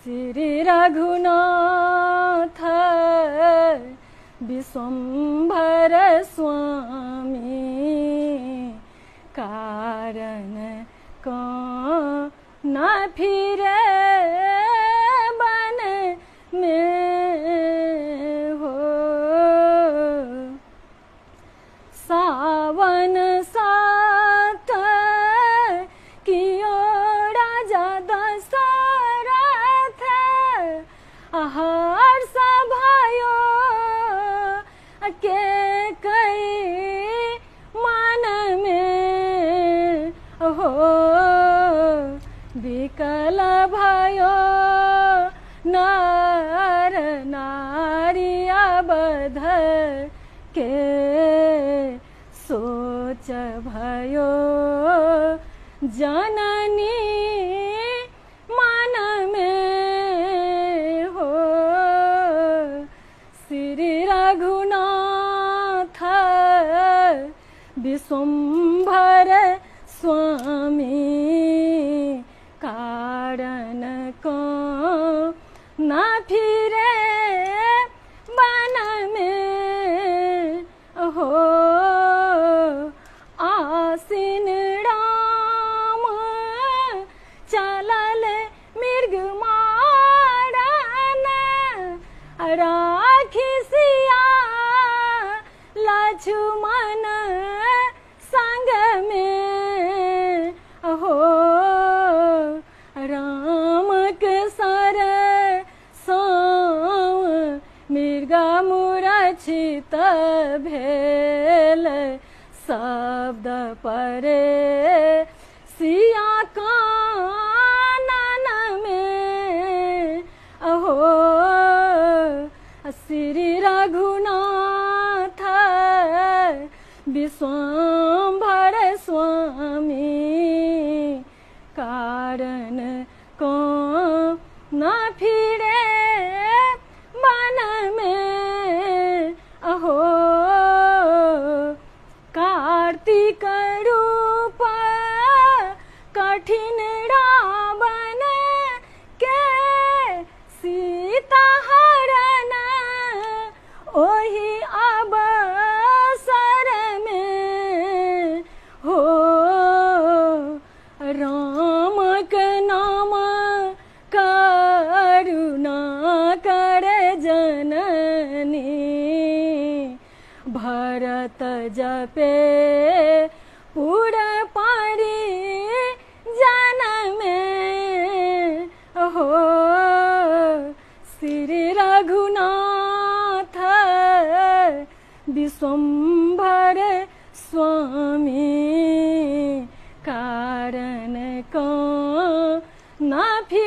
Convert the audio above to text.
श्री रघुनाथ विश्वम्भर स्वामी कारण कौन न फिरे बन में हो। सावन साथ कियो राजा दशरथ हर्ष भयो के कई मन में हो। विकल भयो नर नारी अबध के सोच भयो जननी मन में हो। श्री रघुनाथ विश्वम्भर स्वामी कारण कौन न फिरे बन में हो। आसीन राम चलल मृग मारन राखी सिया लक्ष्मण संग में हो। राम के सर साम मृगा मूर्छित भेल शब्द परे सिया कानन में हो। श्री रघुनाथ विश्वम्भर स्वामी कारण कौन न फिरे बन में हो। कार्तिक रूप कठिन रावण के सीता हरण ओही अवसर में हो। राम के नाम करुणा कर जननी भरत जपे पुर पारी जन में हो। श्री रघुनाथ विश्वम्भर स्वामी कारण कौन न फिरे